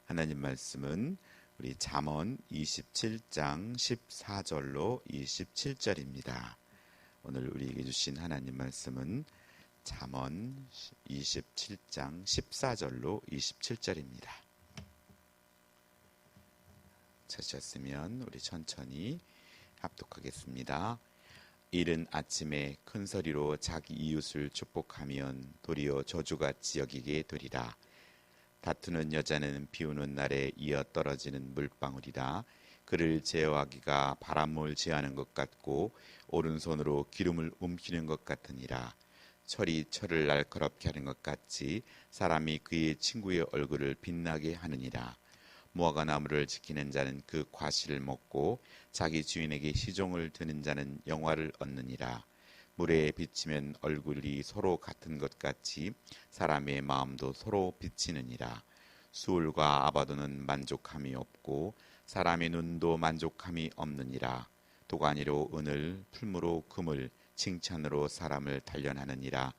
하나님 말씀은 우리 잠언 27장 14절로 27절입니다. 오늘 우리에게 주신 하나님 말씀은 잠언 27장 14절로 27절입니다. 찾으셨으면 우리 천천히 합독하겠습니다. 이른 아침에 큰 소리로 자기 이웃을 축복하면 도리어 저주같이 여기게 되리라. 다투는 여자는 비오는 날에 이어 떨어지는 물방울이라. 그를 제어하기가 바람을 제하는 것 같고 오른손으로 기름을 움키는 것 같으니라. 철이 철을 날카롭게 하는 것 같이 사람이 그의 친구의 얼굴을 빛나게 하느니라. 무화과 나무를 지키는 자는 그 과실을 먹고 자기 주인에게 시종을 드는 자는 영화를 얻느니라. 물에 비치면 얼굴이 서로 같은 것 같이 사람의 마음도 서로 비치느니라. 수울과 아바도는 만족함이 없고 사람의 눈도 만족함이 없느니라. 도가니로 은을, 풀무로 금을, 칭찬으로 사람을 단련하느니라.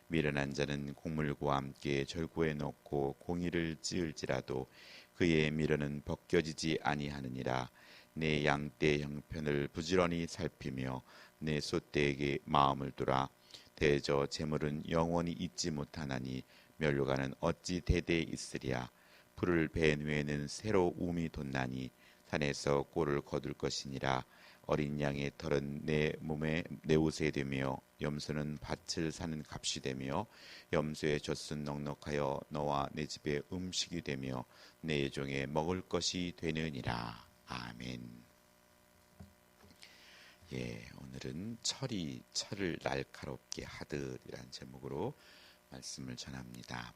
미련한 자는 곡물과 함께 절구에 넣고 공의를 찌을지라도 그의 미련은 벗겨지지 아니하느니라. 내 양떼 형편을 부지런히 살피며 내 소떼에게 마음을 두라. 대저 재물은 영원히 잊지 못하나니 면류관은 어찌 대대 있으랴. 풀을 벤 후에는 새로 움이 돋나니 산에서 꼴을 거둘 것이니라. 어린 양의 털은 내 몸에 내 옷에 되며 염소는 밭을 사는 값이 되며 염소의 젖은 넉넉하여 너와 내 집에 음식이 되며 내 예종에 먹을 것이 되느니라. 아멘. 오늘은 철이 철을 날카롭게 하듯이라는 제목으로 말씀을 전합니다.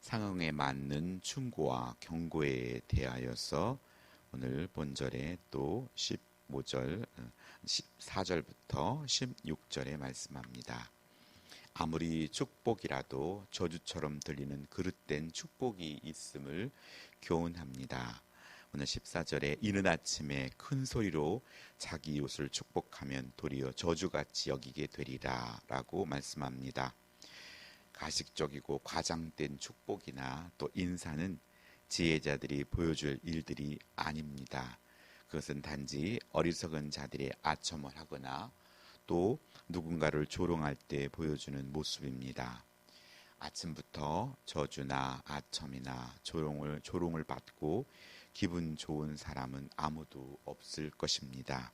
상황에 맞는 충고와 경고에 대하여서 오늘 본절에 또 15절, 14절부터 16절에 말씀합니다. 아무리 축복이라도 저주처럼 들리는 그릇된 축복이 있음을 교훈합니다. 오늘 14절에 이른 아침에 큰 소리로 자기 이웃을 축복하면 도리어 저주같이 여기게 되리라 라고 말씀합니다. 가식적이고 과장된 축복이나 또 인사는 지혜자들이 보여줄 일들이 아닙니다. 그것은 단지 어리석은 자들의 아첨을 하거나 또 누군가를 조롱할 때 보여주는 모습입니다. 아침부터 저주나 아첨이나 조롱을 받고 기분 좋은 사람은 아무도 없을 것입니다.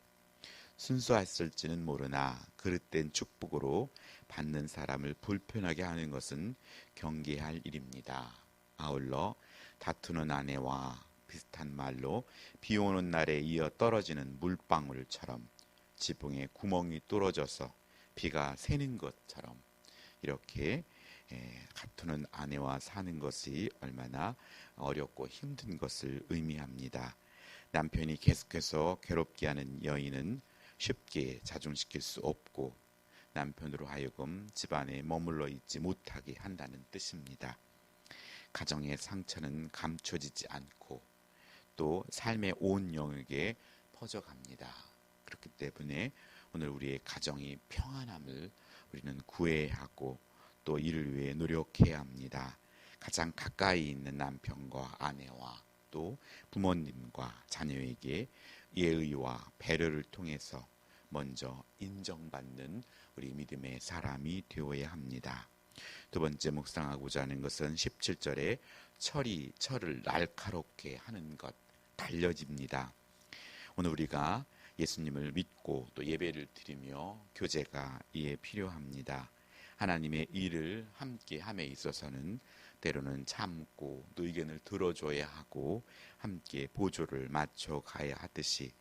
순수했을지는 모르나 그릇된 축복으로 받는 사람을 불편하게 하는 것은 경계할 일입니다. 아울러 다투는 아내와 비슷한 말로 비 오는 날에 이어 떨어지는 물방울처럼 지붕에 구멍이 뚫어져서 비가 새는 것처럼 이렇게 다투는 아내와 사는 것이 얼마나 어렵고 힘든 것을 의미합니다. 남편이 계속해서 괴롭게 하는 여인은 쉽게 자중시킬 수 없고 남편으로 하여금 집안에 머물러 있지 못하게 한다는 뜻입니다. 가정의 상처는 감춰지지 않고 또 삶의 온 영역에 퍼져갑니다. 그렇기 때문에 오늘 우리의 가정이 평안함을 우리는 구해야 하고 또 이를 위해 노력해야 합니다. 가장 가까이 있는 남편과 아내와 또 부모님과 자녀에게 예의와 배려를 통해서 먼저 인정받는 우리 믿음의 사람이 되어야 합니다. 두 번째 묵상하고자 하는 것은 17절에 철이 철을 날카롭게 하는 것, 달려집니다. 오늘 우리가 예수님을 믿고 또 예배를 드리며 교제가 이에 필요합니다. 하나님의 일을 함께 함에 있어서는 때로는 참고 또 의견을 들어줘야 하고 함께 보조를 맞춰가야 하듯이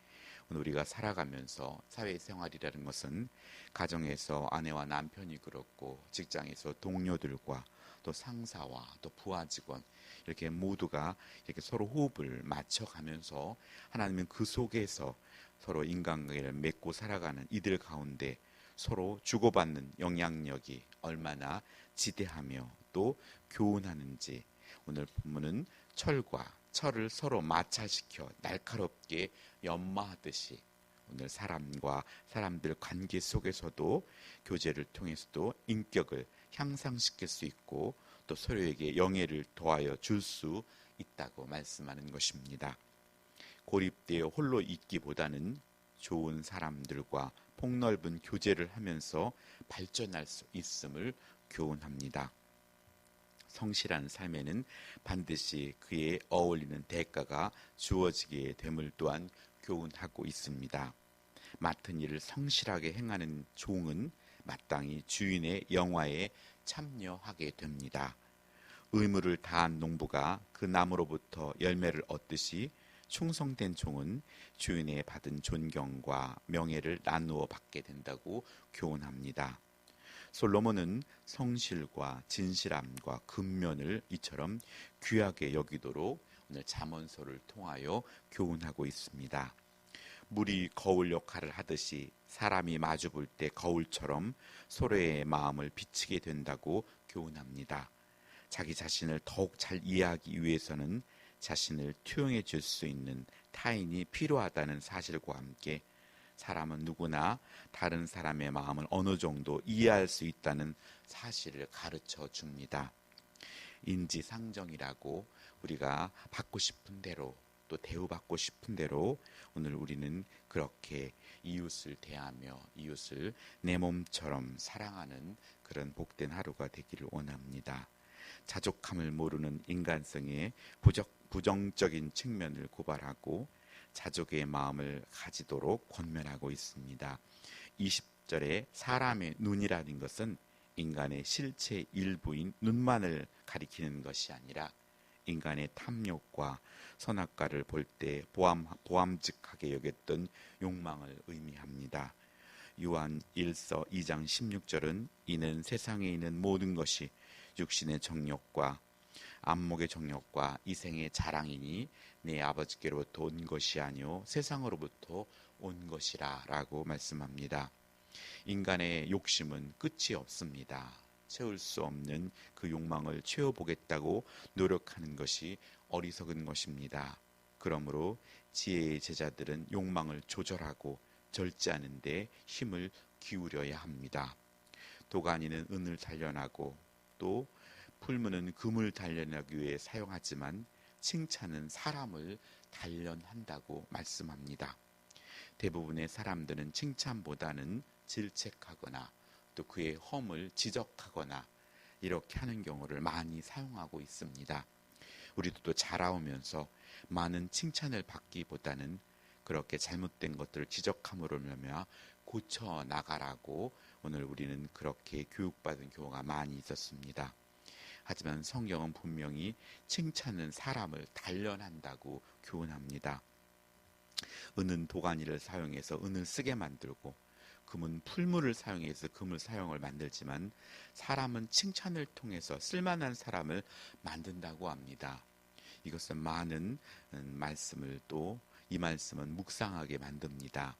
오늘 우리가 살아가면서 사회생활이라는 것은 가정에서 아내와 남편이 그렇고 직장에서 동료들과 또 상사와 또 부하 직원 이렇게 모두가 이렇게 서로 호흡을 맞춰가면서 하나님은 그 속에서 서로 인간관계를 맺고 살아가는 이들 가운데 서로 주고받는 영향력이 얼마나 지대하며 또 교훈하는지 오늘 본문은 철과 철을 서로 마찰시켜 날카롭게 연마하듯이 오늘 사람과 사람들 관계 속에서도 교제를 통해서도 인격을 향상시킬 수 있고 또 서로에게 영예를 더하여 줄 수 있다고 말씀하는 것입니다. 고립되어 홀로 있기보다는 좋은 사람들과 폭넓은 교제를 하면서 발전할 수 있음을 교훈합니다. 성실한 삶에는 반드시 그에 어울리는 대가가 주어지게 됨을 또한 교훈하고 있습니다. 맡은 일을 성실하게 행하는 종은 마땅히 주인의 영화에 참여하게 됩니다. 의무를 다한 농부가 그 나무로부터 열매를 얻듯이 충성된 종은 주인의 받은 존경과 명예를 나누어 받게 된다고 교훈합니다. 솔로몬은 성실과 진실함과 근면을 이처럼 귀하게 여기도록 오늘 잠언서를 통하여 교훈하고 있습니다. 물이 거울 역할을 하듯이 사람이 마주 볼 때 거울처럼 서로의 마음을 비치게 된다고 교훈합니다. 자기 자신을 더욱 잘 이해하기 위해서는 자신을 투영해 줄 수 있는 타인이 필요하다는 사실과 함께 사람은 누구나 다른 사람의 마음을 어느 정도 이해할 수 있다는 사실을 가르쳐 줍니다. 인지상정이라고 우리가 받고 싶은 대로 또 대우받고 싶은 대로 오늘 우리는 그렇게 이웃을 대하며 이웃을 내 몸처럼 사랑하는 그런 복된 하루가 되기를 원합니다. 자족함을 모르는 인간성의 부정적인 측면을 고발하고 자족의 마음을 가지도록 권면하고 있습니다. 20절에 사람의 눈이라는 것은 인간의 실체 일부인 눈만을 가리키는 것이 아니라 인간의 탐욕과 선악과를 볼 때 보암직하게 여겼던 욕망을 의미합니다. 요한 1서 2장 16절은 이는 세상에 있는 모든 것이 육신의 정욕과 안목의 정욕과 이생의 자랑이니 내 아버지께로부터 온 것이 아니요 세상으로부터 온 것이라 라고 말씀합니다. 인간의 욕심은 끝이 없습니다. 채울 수 없는 그 욕망을 채워보겠다고 노력하는 것이 어리석은 것입니다. 그러므로 지혜의 제자들은 욕망을 조절하고 절제하는 데 힘을 기울여야 합니다. 도가니는 은을 단련하고 또 풀무는 금을 단련하기 위해 사용하지만 칭찬은 사람을 단련한다고 말씀합니다. 대부분의 사람들은 칭찬보다는 질책하거나 또 그의 허물 지적하거나 이렇게 하는 경우를 많이 사용하고 있습니다. 우리도 또 자라오면서 많은 칭찬을 받기보다는 그렇게 잘못된 것들을 지적함으로 말미암아 고쳐 나가라고 오늘 우리는 그렇게 교육받은 경우가 많이 있었습니다. 하지만 성경은 분명히 칭찬은 사람을 단련한다고 교훈합니다. 은은 도가니를 사용해서 은을 쓰게 만들고 금은 풀무를 사용해서 금을 사용을 만들지만 사람은 칭찬을 통해서 쓸만한 사람을 만든다고 합니다. 이것은 많은 말씀을 또 이 말씀은 묵상하게 만듭니다.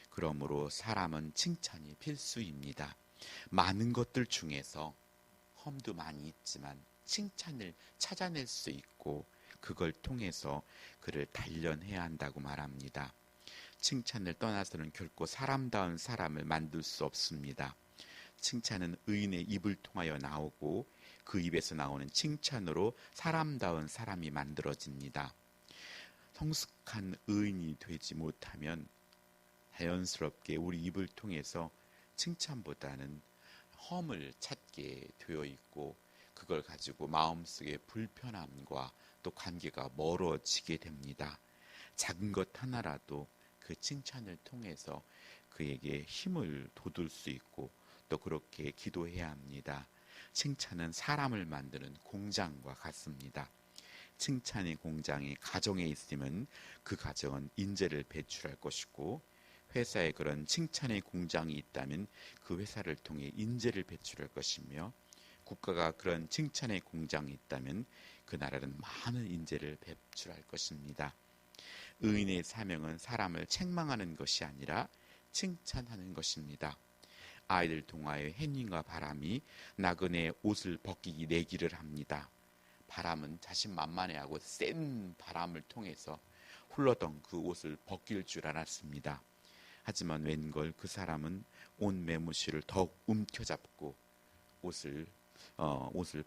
그러므로 사람은 칭찬이 필수입니다. 많은 것들 중에서 험도 많이 있지만 칭찬을 찾아낼 수 있고 그걸 통해서 그를 단련해야 한다고 말합니다. 칭찬을 떠나서는 결코 사람다운 사람을 만들 수 없습니다. 칭찬은 의인의 입을 통하여 나오고 그 입에서 나오는 칭찬으로 사람다운 사람이 만들어집니다. 성숙한 의인이 되지 못하면 자연스럽게 우리 입을 통해서 칭찬보다는 험을 찾게 되어 있고 그걸 가지고 마음속에 불편함과 또 관계가 멀어지게 됩니다. 작은 것 하나라도 그 칭찬을 통해서 그에게 힘을 돋울 수 있고 또 그렇게 기도해야 합니다. 칭찬은 사람을 만드는 공장과 같습니다. 칭찬의 공장이 가정에 있으면 그 가정은 인재를 배출할 것이고 회사에 그런 칭찬의 공장이 있다면 그 회사를 통해 인재를 배출할 것이며 국가가 그런 칭찬의 공장이 있다면 그 나라는 많은 인재를 배출할 것입니다. 의인의 사명은 사람을 책망하는 것이 아니라 칭찬하는 것입니다. 아이들 동화의 햇님과 바람이 나그네의 옷을 벗기기 내기를 합니다. 바람은 자신만만해하고 센 바람을 통해서 흘러던 그 옷을 벗길 줄 알았습니다. 하지만 웬걸 그 사람은 온 매무실을 더욱 움켜잡고 옷을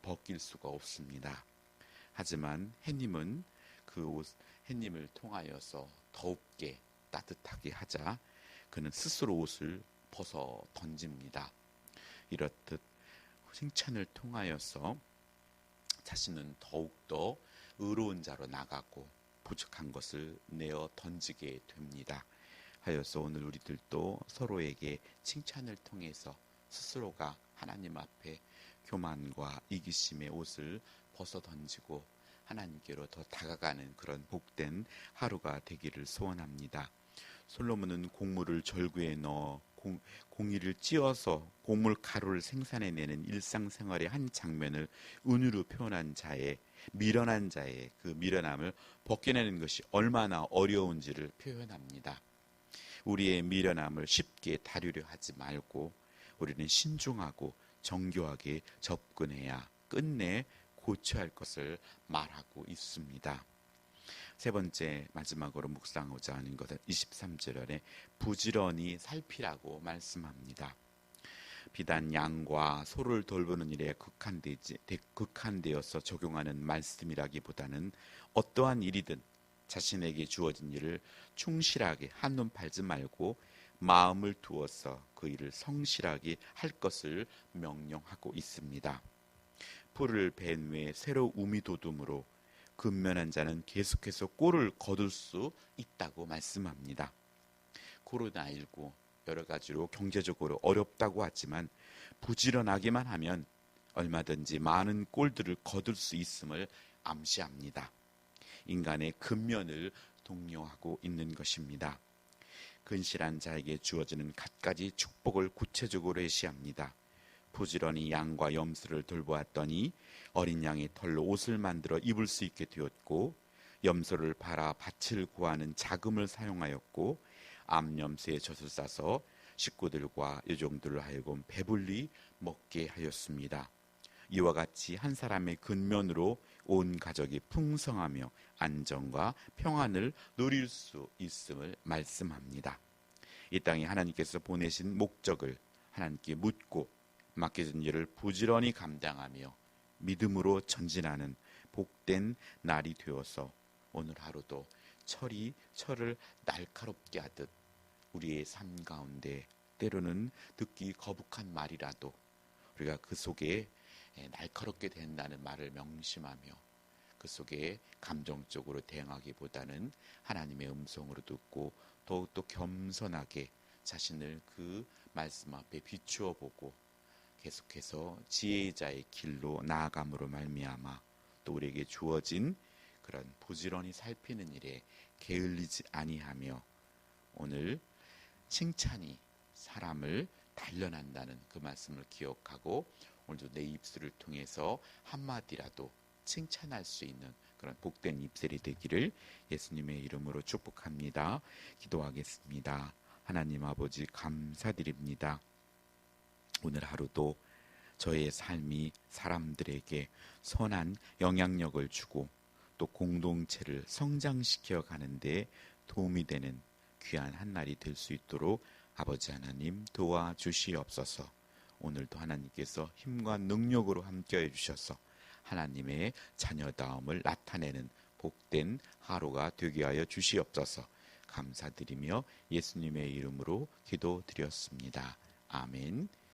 벗길 수가 없습니다. 하지만 해님은 해님을 통하여서 더욱게 따뜻하게 하자 그는 스스로 옷을 벗어 던집니다. 이렇듯 칭찬을 통하여서 자신은 더욱더 의로운 자로 나가고 부족한 것을 내어 던지게 됩니다. 하여서 오늘 우리들도 서로에게 칭찬을 통해서 스스로가 하나님 앞에 교만과 이기심의 옷을 벗어 던지고 하나님께로 더 다가가는 그런 복된 하루가 되기를 소원합니다. 솔로몬은 곡물을 절구에 넣어 공이를 찧어서 곡물 가루를 생산해내는 일상생활의 한 장면을 은유로 표현한 자의 미련한 자의 그 미련함을 벗겨내는 것이 얼마나 어려운지를 표현합니다. 우리의 미련함을 쉽게 다루려 하지 말고 우리는 신중하고 정교하게 접근해야 끝내 고쳐야 할 것을 말하고 있습니다. 세 번째 마지막으로 묵상하고자 하는 것은 23절에 부지런히 살피라고 말씀합니다. 비단 양과 소를 돌보는 일에 극한되어서 적용하는 말씀이라기보다는 어떠한 일이든 자신에게 주어진 일을 충실하게 한눈 팔지 말고 마음을 두어서 그 일을 성실하게 할 것을 명령하고 있습니다. 풀을 벤 후에 새로 우미 돋음으로 근면한 자는 계속해서 꼴을 거둘 수 있다고 말씀합니다. 코로나19 여러 가지로 경제적으로 어렵다고 하지만 부지런하기만 하면 얼마든지 많은 꼴들을 거둘 수 있음을 암시합니다. 인간의 근면을 독려하고 있는 것입니다. 근실한 자에게 주어지는 갖가지 축복을 구체적으로 예시합니다. 부지런히 양과 염소를 돌보았더니 어린 양의 털로 옷을 만들어 입을 수 있게 되었고 염소를 팔아 밭을 구하는 자금을 사용하였고 암염소의 젖을 싸서 식구들과 여종들을 하여금 배불리 먹게 하였습니다. 이와 같이 한 사람의 근면으로 온 가족이 풍성하며 안정과 평안을 누릴 수 있음을 말씀합니다. 이 땅에 하나님께서 보내신 목적을 하나님께 묻고 맡겨진 일을 부지런히 감당하며 믿음으로 전진하는 복된 날이 되어서 오늘 하루도 철을 날카롭게 하듯 우리의 삶 가운데 때로는 듣기 거북한 말이라도 우리가 그 속에 날카롭게 된다는 말을 명심하며 그 속에 감정적으로 대응하기보다는 하나님의 음성으로 듣고 더욱더 겸손하게 자신을 그 말씀 앞에 비추어 보고 계속해서 지혜자의 길로 나아감으로 말미암아 또 우리에게 주어진 그런 부지런히 살피는 일에 게을리지 아니하며 오늘 칭찬이 사람을 단련한다는 그 말씀을 기억하고 오늘도 내 입술을 통해서 한마디라도 칭찬할 수 있는 그런 복된 입술이 되기를 예수님의 이름으로 축복합니다. 기도하겠습니다. 하나님 아버지 감사드립니다. 오늘 하루도 저의 삶이 사람들에게 선한 영향력을 주고 또 공동체를 성장시켜 가는데 도움이 되는 귀한 한 날이 될 수 있도록 아버지 하나님 도와주시옵소서. 오늘도 하나님께서 힘과 능력으로 함께해 주셔서 하나님의 자녀다움을 나타내는 복된 하루가 되게 하여 주시옵소서. 감사드리며 예수님의 이름으로 기도드렸습니다. 아멘.